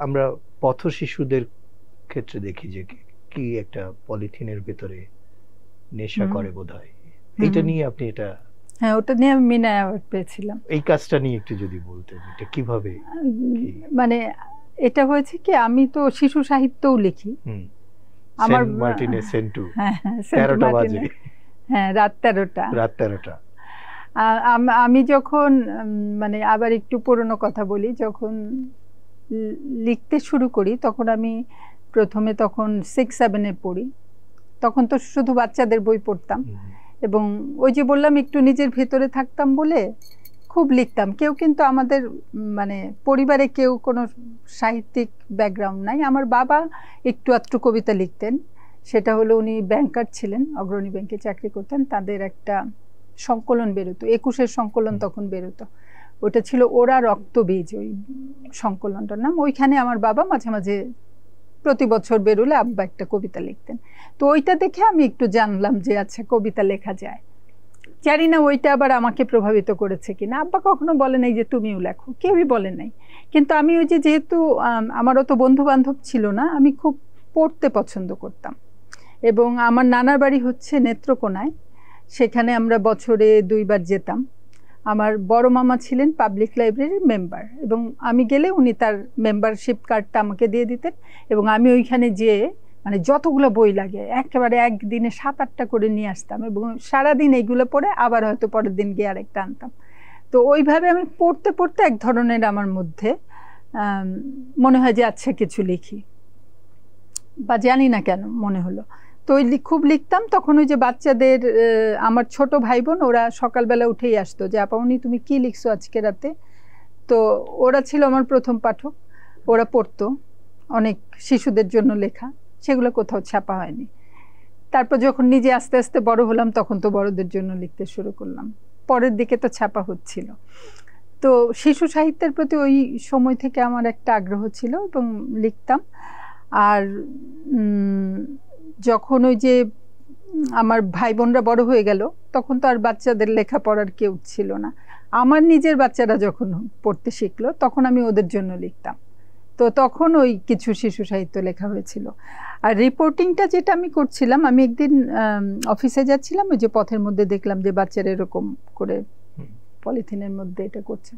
আমরা পথ শিশুদের ক্ষেত্রে দেখি যে কি একটা পলিথিনের ভেতরে নেশা করে বোধহয়, এইটা নিয়ে আপনি এটা? হ্যাঁ, ওটা নিয়ে আমি মিনা অ্যাওয়ার্ড পেয়েছিলাম। এই কাজটা নিয়ে একটু যদি বলতেন, এটা কিভাবে? মানে এটা হয়েছে কি, আমি তো শিশু সাহিত্যও লিখি। আমার সেন্ট মার্টিনে সেন্টু, হ্যাঁ 13টা বাজে, হ্যাঁ রাত 13টা। আমি যখন মানে আবার একটু পুরনো কথা বলি, যখন লিখতে শুরু করি তখন আমি প্রথমে তখন 6-7-এ পড়ি। তখন তো শুধু বাচ্চাদের বই পড়তাম, এবং ওই যে বললাম একটু নিজের ভেতরে থাকতাম বলে খুব লিখতাম। কেউ কিন্তু আমাদের মানে পরিবারে কেউ কোনো সাহিত্যিক ব্যাকগ্রাউন্ড নাই। আমার বাবা একটু আধটু কবিতা লিখতেন, সেটা হলো উনি ব্যাংকার ছিলেন, অগ্রণী ব্যাংকে চাকরি করতেন। তাদের একটা সংকলন বেরোতো, 21-এর সংকলন তখন বেরোতো, ওটা ছিল ওরা রক্তবীজ, ওই সংকলনটার নাম। ওইখানে আমার বাবা মাঝে মাঝে প্রতি বছর বেরোলে আব্বা একটা কবিতা লিখতেন। তো ওইটা দেখে আমি একটু জানলাম যে আচ্ছা কবিতা লেখা যায়। জানি না ওইটা আবার আমাকে প্রভাবিত করেছে কিনা। আব্বা কখনো বলে নাই যে তুমিও লেখো, কেউই বলে নাই। কিন্তু আমি ওই যে যেহেতু আমার অত বন্ধু বান্ধব ছিল না, আমি খুব পড়তে পছন্দ করতাম। এবং আমার নানার বাড়ি হচ্ছে নেত্রকোনায়, সেখানে আমরা বছরে 2 বার যেতাম। আমার বড় মামা ছিলেন পাবলিক লাইব্রেরির মেম্বার, এবং আমি গেলে উনি তার মেম্বারশিপ কার্ডটা আমাকে দিয়ে দিতেন, এবং আমি ওইখানে যেয়ে মানে যতগুলো বই লাগে একেবারে একদিনে 7-8টা করে নিয়ে আসতাম, এবং সারাদিন এইগুলো পড়ে আবার হয়তো পরের দিন গিয়ে আরেকটা আনতাম। তো ওইভাবে আমি পড়তে পড়তে এক ধরনের আমার মধ্যে মনে হয় যে আচ্ছা কিছু লিখি, বা জানি না কেন মনে হলো। তো ওই খুব লিখতাম। তখন ওই যে বাচ্চাদের, আমার ছোট ভাই বোন ওরা সকালবেলা উঠেই আসতো যে আপা উনি তুমি কি লিখছো আজকে রাতে। তো ওরা ছিল আমার প্রথম পাঠক, ওরা পড়তো অনেক শিশুদের জন্য লেখা, সেগুলো কোথাও ছাপা হয়নি। তারপর যখন নিজে আস্তে আস্তে বড় হলাম তখন তো বড়দের জন্য লিখতে শুরু করলাম, পরের দিকে তো ছাপা হচ্ছিল। তো শিশু সাহিত্যের প্রতি ওই সময় থেকে আমার একটা আগ্রহ ছিল এবং লিখতাম। আর যখন ওই যে আমার ভাই বোনরা বড় হয়ে গেল তখন তো আর বাচ্চাদের লেখাপড়ার কেউ ছিল না। আমার নিজের বাচ্চারা যখন পড়তে শিখলো তখন আমি ওদের জন্য লিখতাম। তো তখন ওই কিছু শিশু সাহিত্য লেখা হয়েছিল। আর রিপোর্টিংটা যেটা আমি করছিলাম, আমি একদিন অফিসে যাচ্ছিলাম, ওই যে পথের মধ্যে দেখলাম যে বাচ্চারা এরকম করে পলিথিনের মধ্যে এটা করছে।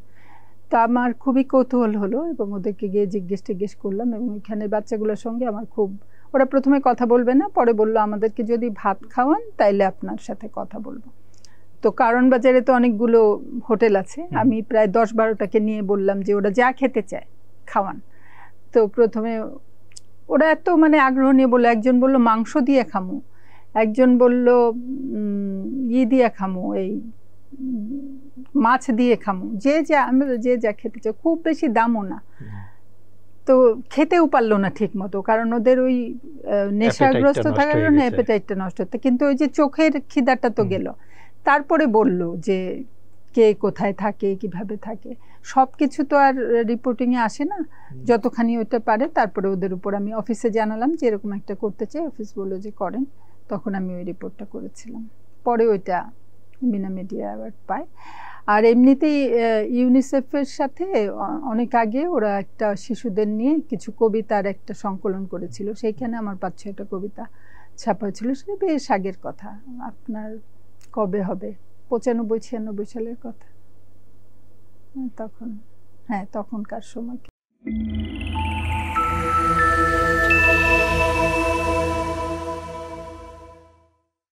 তা আমার খুবই কৌতূহল হলো এবং ওদেরকে গিয়ে জিজ্ঞেস করলাম, এবং এখানে বাচ্চাগুলোর সঙ্গে আমার খুব, ওরা প্রথমে কথা বলবে না, পরে বললো আমাদেরকে যদি ভাত খাওয়ান তাইলে আপনার সাথে কথা বলবো। তো কারণ বাজারে তো অনেকগুলো হোটেল আছে, আমি প্রায় 10-12টাকে নিয়ে বললাম যে ওরা যা খেতে চায় খাওয়ান। তো প্রথমে ওরা এত মানে আগ্রহ নিয়ে বললো, একজন বললো মাংস দিয়ে খামু, একজন বললো দিয়ে খামু, এই মাছ দিয়ে খামু, যে যা খেতে চায়, খুব বেশি দামও না। তো খেতেও পারলো না ঠিক মতো, কারণ ওদের ওই নেশাগ্রস্ত থাকার কারণে অ্যাপেটাইটটা নষ্ট হতো, কিন্তু ওই যে চোখের খিদাটা তো গেল। তারপরে বলল যে কে কোথায় থাকে, কিভাবে থাকে, সব কিছু তো আর রিপোর্টিংয়ে আসে না, যতখানি ওইটা পারে। তারপরে ওদের উপর আমি অফিসে জানালাম যে এরকম একটা করতে চাই, অফিস বললো যে করেন। তখন আমি ওই রিপোর্টটা করেছিলাম, পরে ওইটা মিনা মিডিয়া অ্যাওয়ার্ড পায়। আর এমনিতেই ইউনিসেফের সাথে অনেক আগে ওরা একটা শিশুদের নিয়ে কিছু কবিতার একটা সংকলন করেছিল, সেইখানে আমার 5-6টা কবিতা ছাপা হয়েছিল। সেটা বেশ আগের কথা, আপনার কবে হবে, 95-96 সালের কথা তখন। হ্যাঁ, তখনকার সময়।